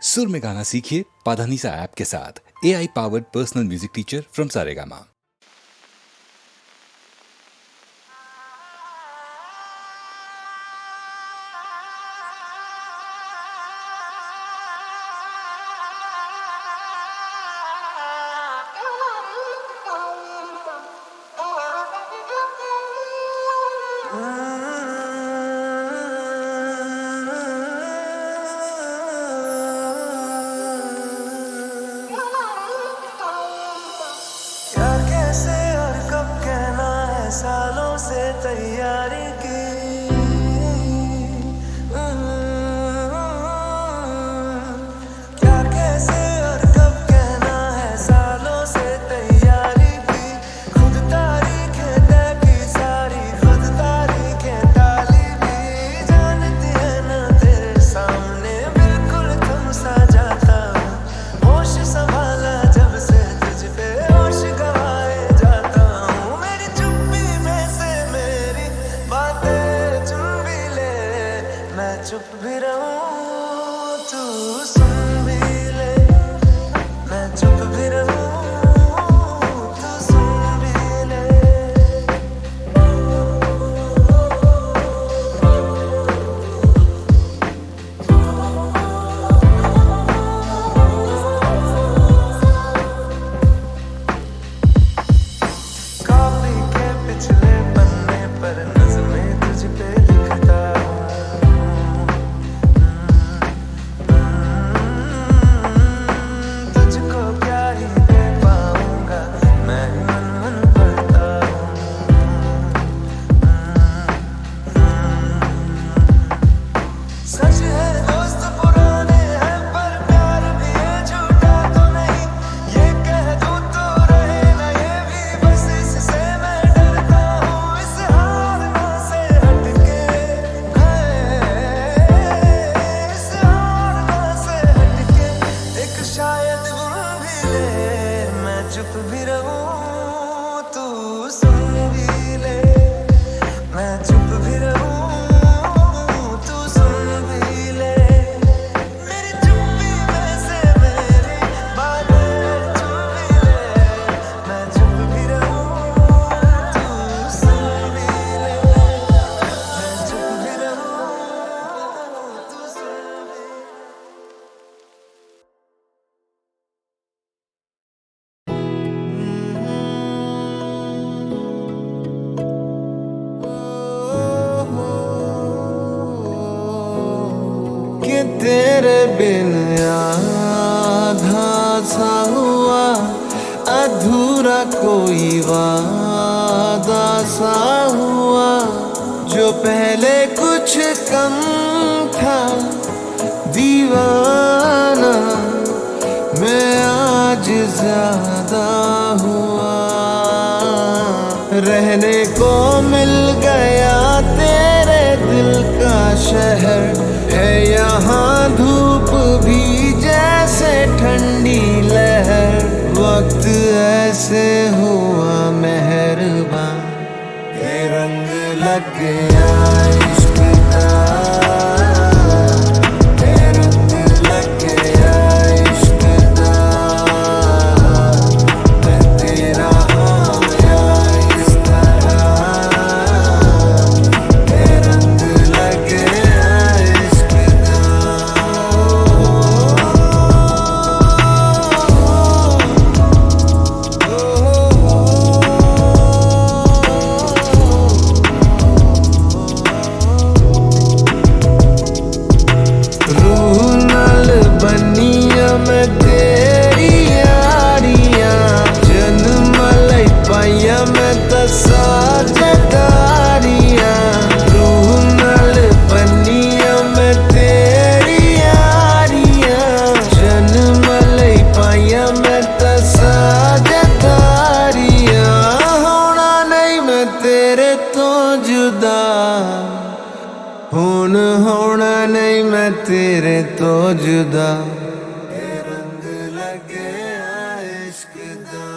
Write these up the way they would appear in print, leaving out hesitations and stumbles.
सुर में गाना सीखिए पाधानीसा ऐप के साथ। AI powered personal music teacher from Saregama. सालों से तैयारी की क्या कैसे और कब कहना है, सालों से तैयारी की। खुद तारीखें तय की सारी, खुद तारीखें ताली भी। जानती है ना तेरे सामने बिल्कुल तुम सा जाता हूँ। होश संभाला जब से तुझ पे होश गवाए जाता हूँ। मेरी चुप्पी में से मेरी बातें चुन भी ले, मैं चुप भी रहूं तू सुन भी ले। मैं चुप भी रहूं तू सुन भी ले। कॉपी के पिछले पन्ने पर नज़में तुझ पे लिखता तुझको क्या ही दे पाऊंगा, मैं ही मन मन पढ़ता सच है दोस्त पुराने हैं पर प्यार भी है झूठा तो नहीं। ये कह दूं तो रहे ना ये भी, बस इससे मैं डरता हूँ। इस हारना से हटके इस हारना से हटके एक शायद गुम भी ले। मैं चुप भी रहूं तू सुन भी ले। मैं चुप भी रहूं तू सुन भी ले। मेरी चुप्पी में से मेरी बातें चुन भी ले। मैं चुप भी रहूं तू सुन भी ले। मैं चुप भी रहूं तू सुन भी ले। कि तेरे बिन आधा सा हुआ, अधूरा कोई वादा सा हुआ। जो पहले कुछ कम था दीवाना, मैं आज ज्यादा हुआ। रहने को मिल गया तेरे दिल का शहर है यहाँ, धूप भी जैसे ठंडी लहर। वक्त ऐसे हुआ मेहरबान, ये रंग लग गया इश्क का। ये रंग लग गया इश्क का। मैं तेरा होया इस तरह। ये रंग लग गया इश्क रूह नाल बनिया मैं तेरी यारियां। जन्म लई पाइया मैं दसा जदारियां। रूह नाल बनिया मैं तेरी यारियां। जन्म लई पाइया मैं दसा जदारियां। होना नहीं मैं तेरे तो जुदा, ਹੁਣ ਹੋਣਾ नहीं मैं तेरे तो जुदा। ये रंग लगया इश्क दा।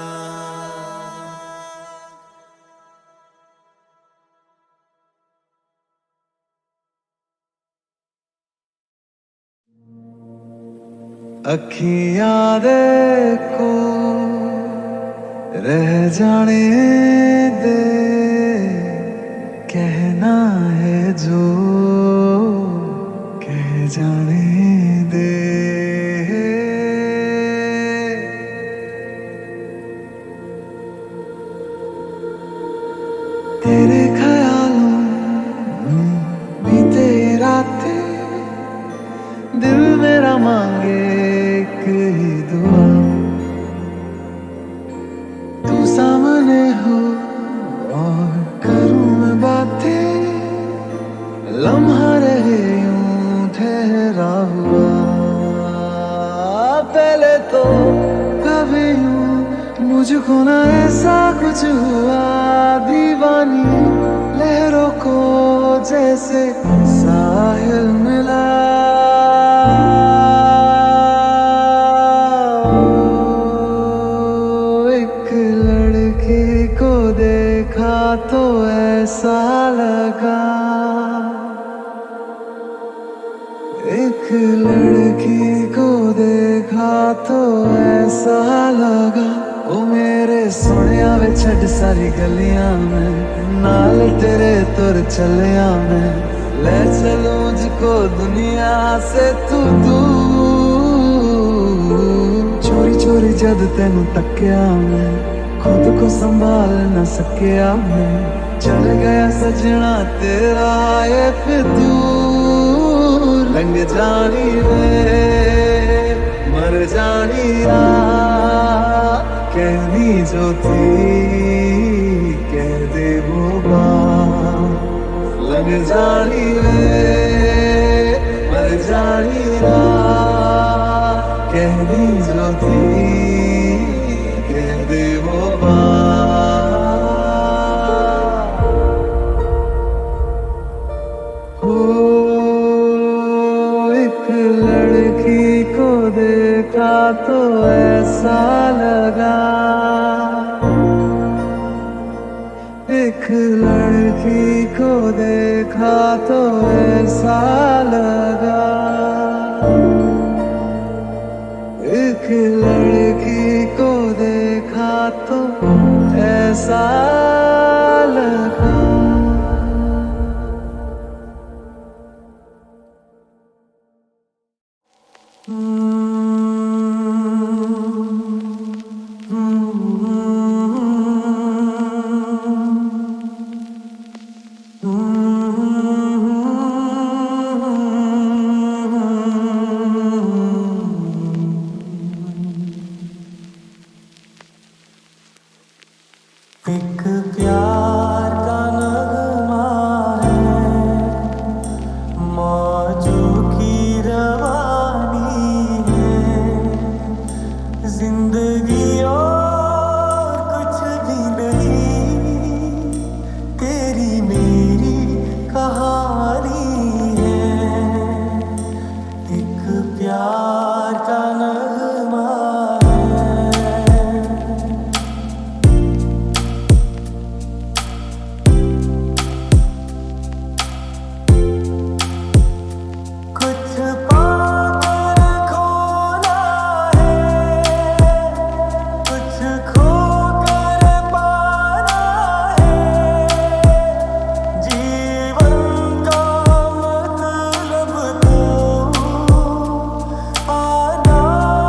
अखियां देखो रह जाने दे, कहना है जो कह जाने दे। तेरे ख्यालों में बीते रातें, दिल मेरा मांगे एक ही दुआ, तू सामने हो और करूं मैं बातें, लम्हा रहे यूं ठहरा हुआ। पहले तो कभी यूं मुझको ना ऐसा कुछ हुआ, दीवानी लहरों को जैसे साहिल मिला। एक लड़की को देखा तो ऐसा लगा, एक लड़की को देखा तो ऐसा लगा, ओ मेरे सोनिया वे छड़ सारी गलियां में, नाल तेरे तुर चलिया मैं, ले चलूं मुझको दुनिया से तू दूर। चोरी चोरी जद तेनू तकिया मैं, खुद को संभाल न सकिया मैं, चल गया सजना तेरा ये फितूर। लंघ जानी वे मर जानी रात, कहनी जो थी कह दे वो बात। लंघ जानी वे मर जानी रात, कहनी जो थी कह दे वो बात। हो एक लड़की को देखा तो ऐसा लगा, एक लड़की को देखा तो ऐसा लगा, एक लड़की को देखा तो ऐसा लगा। एक प्यार का नगमा है, मौजों की रवानी है, जिंदगी और कुछ भी नहीं, तेरी मेरी कहानी है। एक प्यार का नगमा I know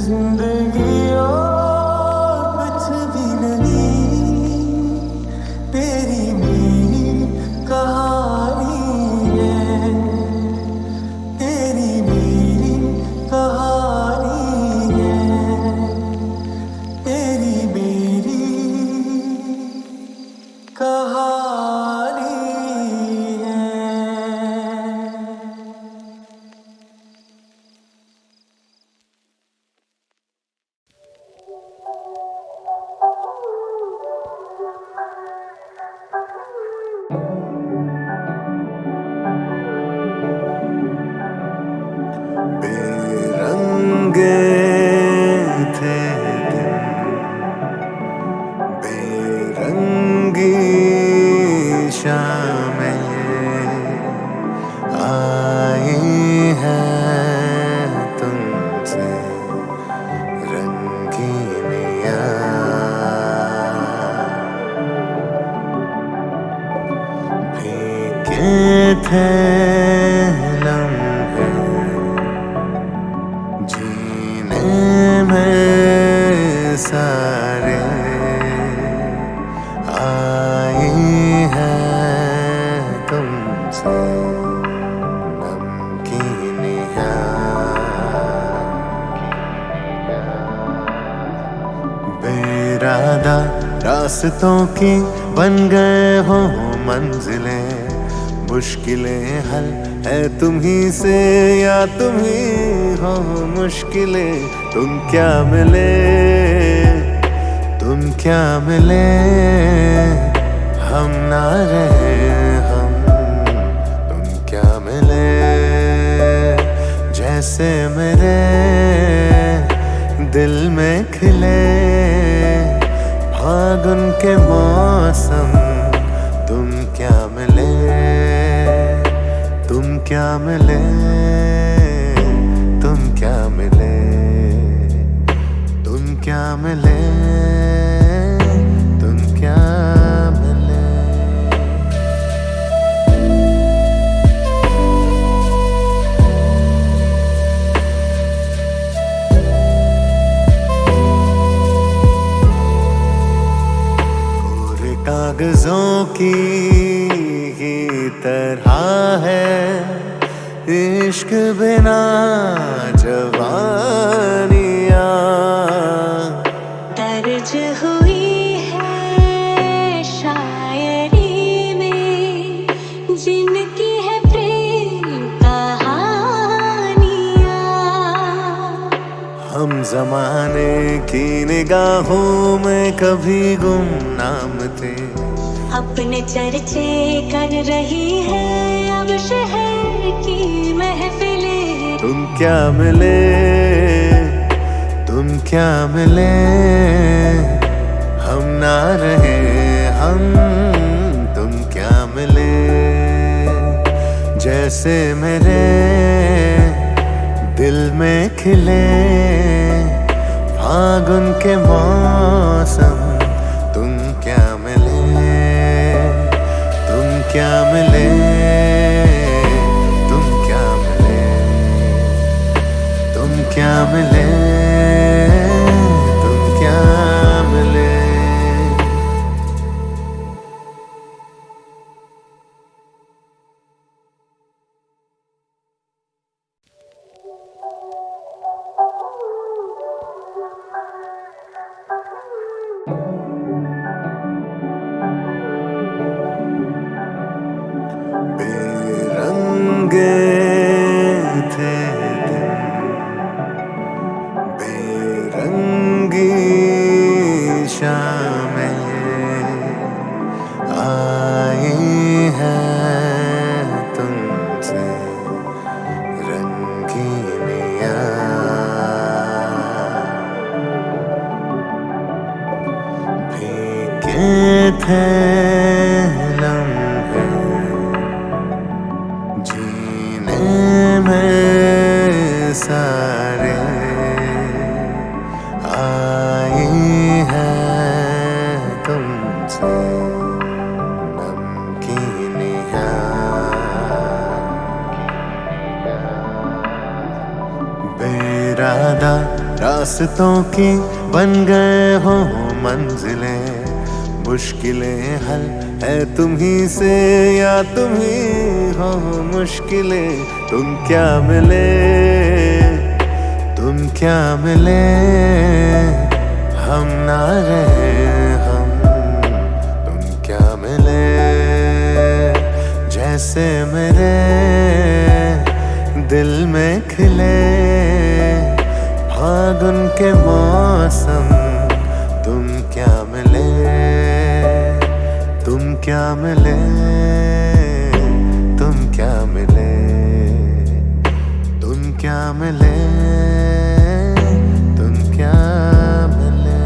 जिंदगी और कुछ भी नहीं, तेरी मेरी कहानी है, तेरी मेरी कहानी है, तेरी मेरी कहानी है। बेरंगे थे दिन, बेरंगी शामें आई हैं तुमसे रंगीनियाँ। फीके थे लम्हे जीने में सारे, आई हैं तुमसे नमकीनियाँ। बेरादा रास्तों की बन गए हो मंजिलें, मुश्किलें हल है तुम ही से या तुम ही हो मुश्किलें। तुम क्या मिले, तुम क्या मिले, हम ना रहे हम। तुम क्या मिले, जैसे मेरे दिल में खिले फागुन के मौसम। तुम क्या मिले, तुम क्या मिले, तुम क्या मिले, तुम क्या मिले, तुम क्या मिले। कोरे कागजों की ही तरह है इश्क बिना जवानियाँ। दर्ज हुई है शायरी में जिनकी है प्रेम कहानियाँ। हम जमाने की निगाहों में कभी गुमनाम थे, अपने चर्चे कर रही है अब शहर की महफिलें। तुम क्या मिले, तुम क्या मिले, हम ना रहे हम। तुम क्या मिले, जैसे मेरे दिल में खिले फागुन के मौसम। तुम क्या मिले, तुम क्या मिले, तुम क्या मिले, तुम क्या मिले, तुम क्या मिले। बेरंगे थे दिन, रास्तों की बन गए हो मंजिलें, मुश्किलें हल है तुम ही से या तुम ही हो मुश्किलें। तुम क्या मिले, तुम क्या मिले, हम ना रहे हम, तुम क्या मिले। जैसे मेरे दिल में खिले फागुन के मौसम, तुम क्या मिले, तुम क्या मिले, तुम क्या मिले, तुम क्या मिले, तुम क्या मिले।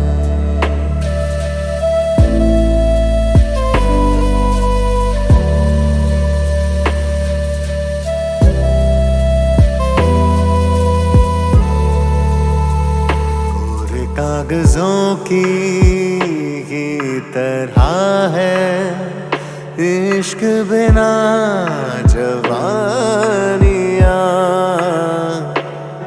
कोरे कागजों की तरह है इश्क बिना जवानियाँ,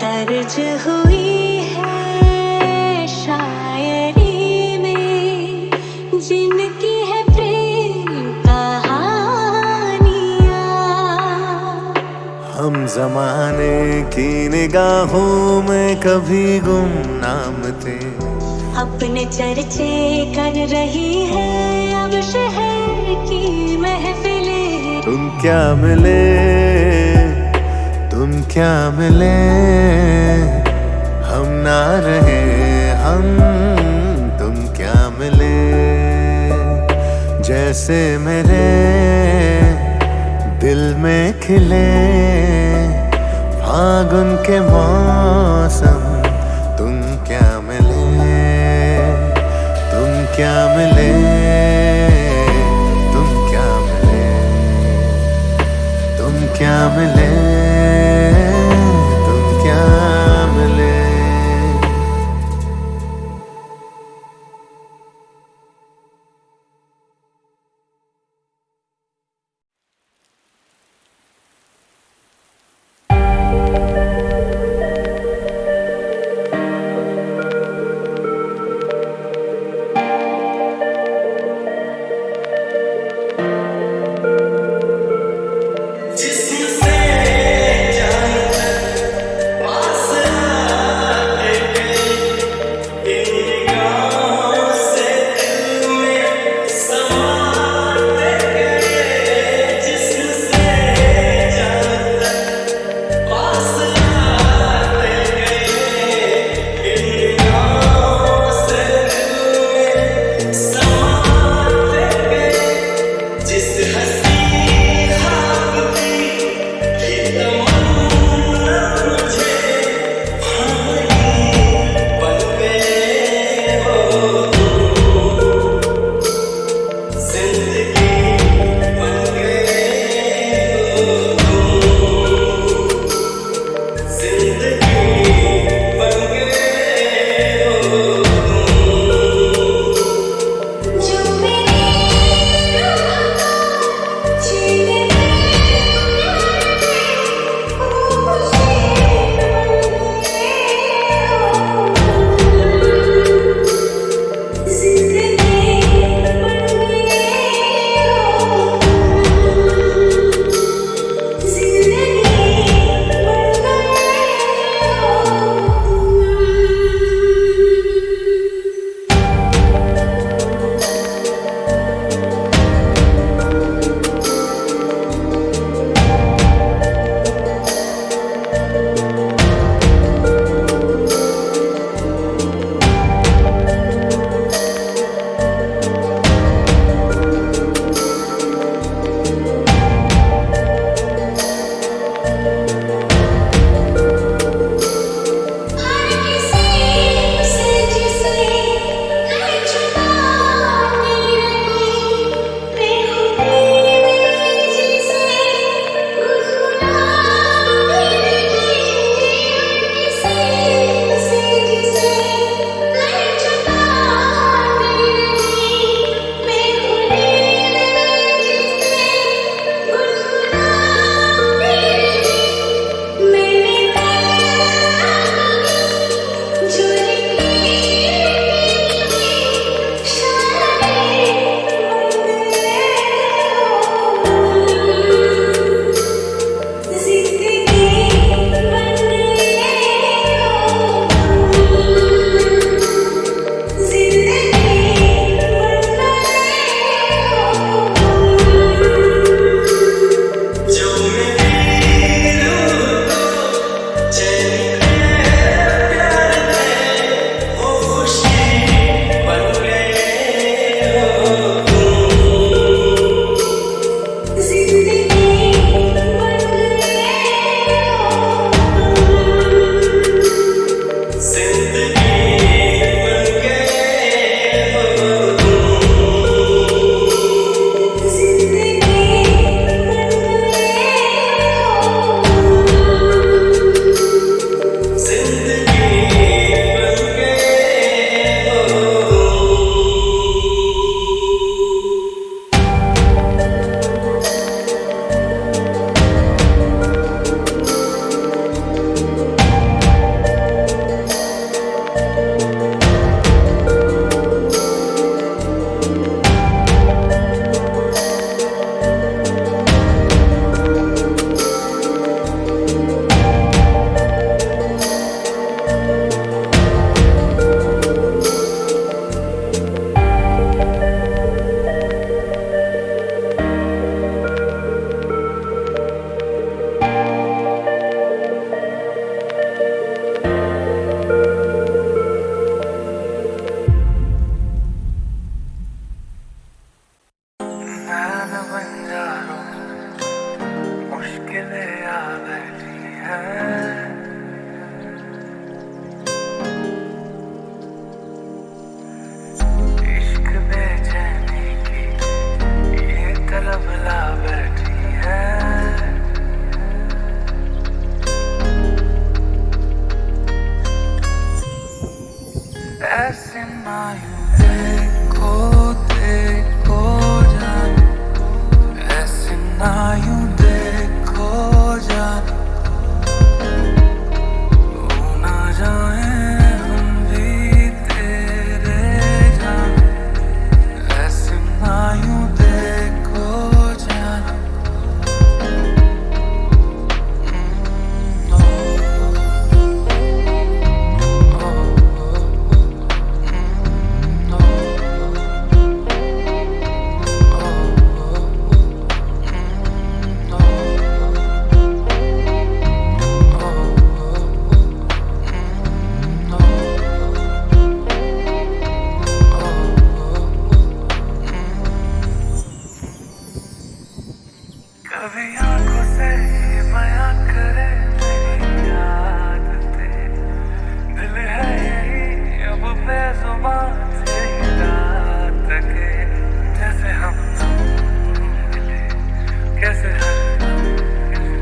दर्ज हुई है शायरी में जिनकी है प्रेम कहानियाँ। हम जमाने की निगाहों में कभी गुमनाम थे, अपने चर्चे कर रही है अब शहर की महफिलें। तुम क्या मिले, तुम क्या मिले, हम ना रहे हम, तुम क्या मिले। जैसे मेरे दिल में खिले फागुन के मौसम, तुम क्या मिले, तुम क्या मिले, तुम क्या मिले, तुम क्या मिले, तुम क्या मिले। जिससे ऐसे ना यूं देखो देखो जान, ऐसे ना यूं देखो जान, हो ना जाए हम भी तेरे जान, ऐसे ना यूं देखो जान। कभी आंखों से ये बयां करे मेरी आदतें, दिल है यही अब बेजुबान से ही रात के, जैसे हम मिले कैसे हर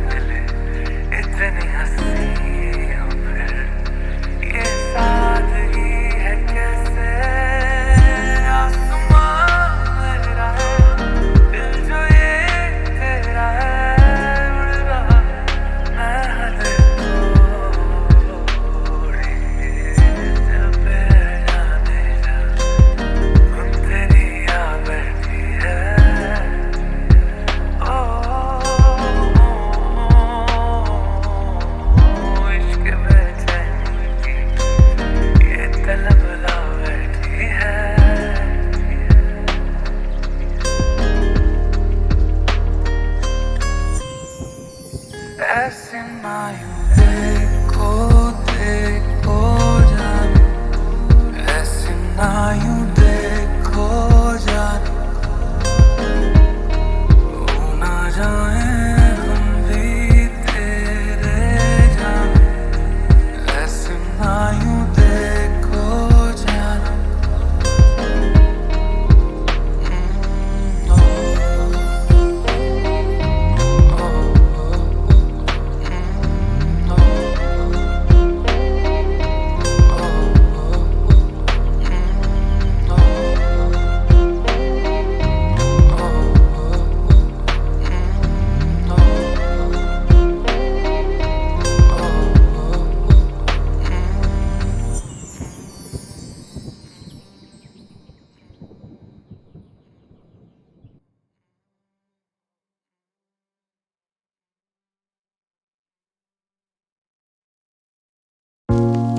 मिले, इतनी हंसी हो फिर ये सादगी है कैसे, आसमान मेरा है दिल जो ये तेरा है, उड़ रहा मैं हद तोड़ी, दिल पे जाने जा धुन तेरी आ बैठी है, ओ इश्क बेचैनी की ये तलब ला बैठी है। ऐसे ना यूं देखो देखो जान, ऐसे ना यूं देखो जान, हो ना जाए हम भी तेरे जान, ऐसे ना यूं देखो जान।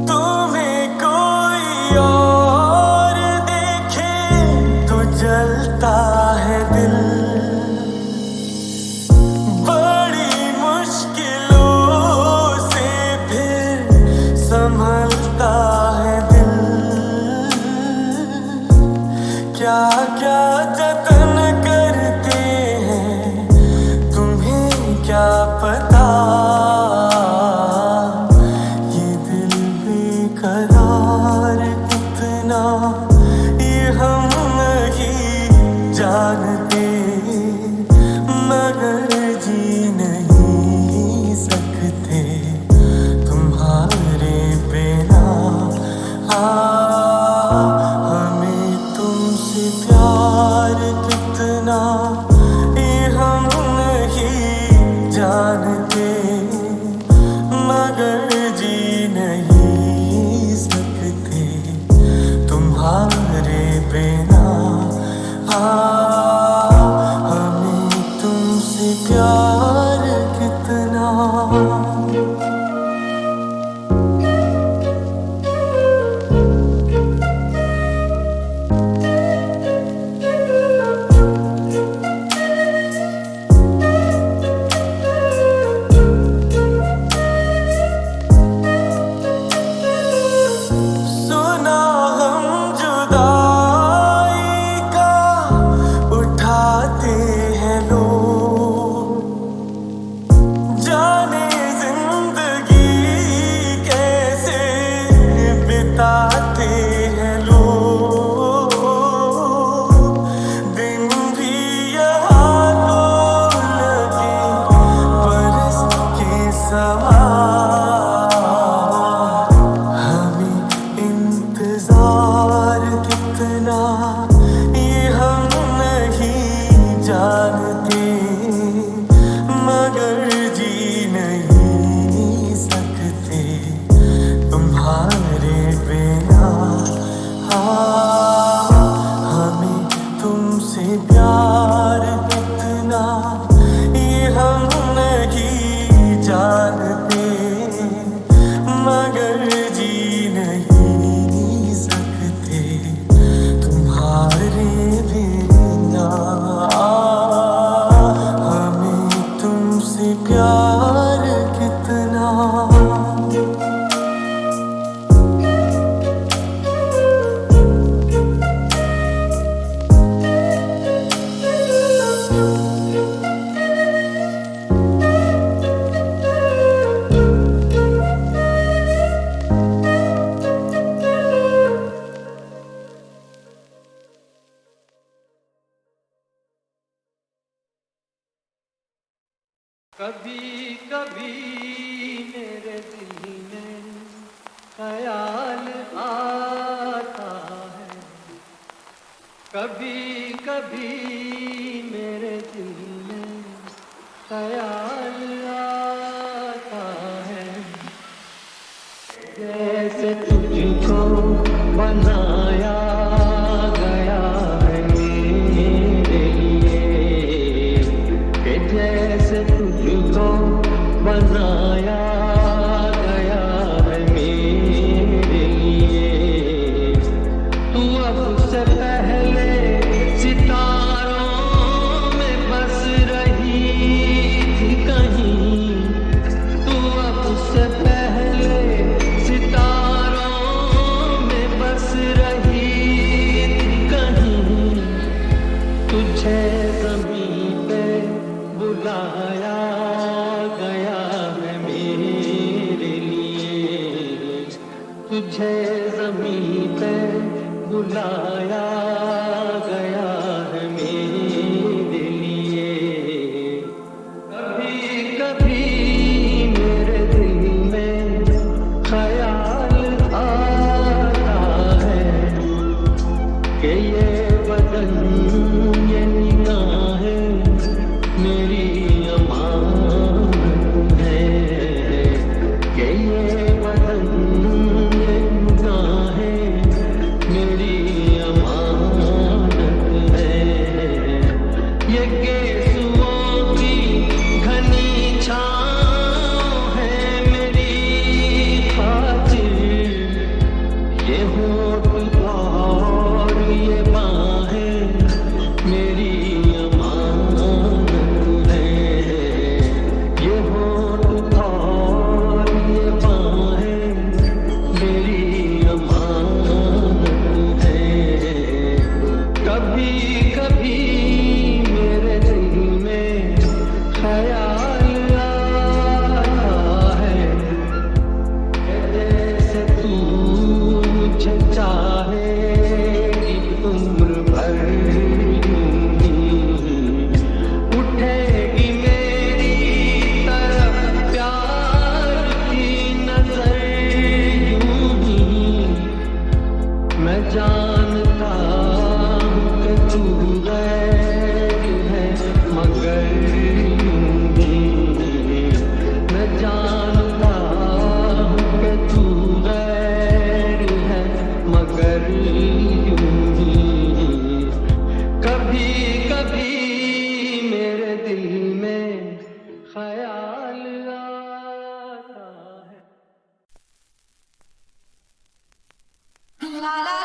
तुम्हें कोई और देखे तो जलता है दिल, बड़ी मुश्किलों से फिर संभलता है दिल, क्या क्या जतन करते हैं तुम्हें क्या पता, ये दिल बेकरार कितना ये हम नहीं जानते, मगर जी नहीं सकते तुम्हारे बिना, हमें तुमसे प्यार कितना ये हम नहीं जानते, मगर जी नहीं सकते तुम्हारे बिना, हमें तुमसे प्यार कितना। सुना हम जुदाई का उठाते हैं लोग, जाने जिंदगी कैसे बिताते हैं लोग, दिन भी यहाँ तो लगे बरस के समान, हमें इंतजार कभी कभी मेरे दिल में ख्याल आता है, कभी कभी मेरे दिल में ख्याल आता है, जैसे तुझको बनाया गया है मेरे लिए, कि जैसे तुझको बनाया गया है मेरे लिए। तू अब से पहले सितारों में बस रही थी कहीं, तू अब से पहले सितारों में बस रही थी कहीं। तुझे ज़मीं पे बुलाया गया है मेरे लिए, तुझे ज़मीं पे बुलाया गया है मेरे लिए। कभी कभी मेरे दिल में ख्याल आता है, कि ये बदन ये निगाहें मेरी अमानत है, कि ये बदन ये निगाहें मेरी अमानत है। ये गेसुओं की घनी छाँव है मेरी खातिर, ये होठ और ये बाहें मेरी अमानत है, ये होठ और ये बाहें मेरी अमानत है। कभी कभी मेरे दिल में ख्याल आता है, जैसे तू मुझे चाहेगी उम्र भर यूं ही, उठेगी मेरी तरफ प्यार की नजर यूं ही। मैं जानता हूँ कि तू गैर है मगर यूं ही, मैं जानता हूँ कि तू गैर है मगर यूं ही। कभी कभी मेरे दिल में ख्याल आता है। La la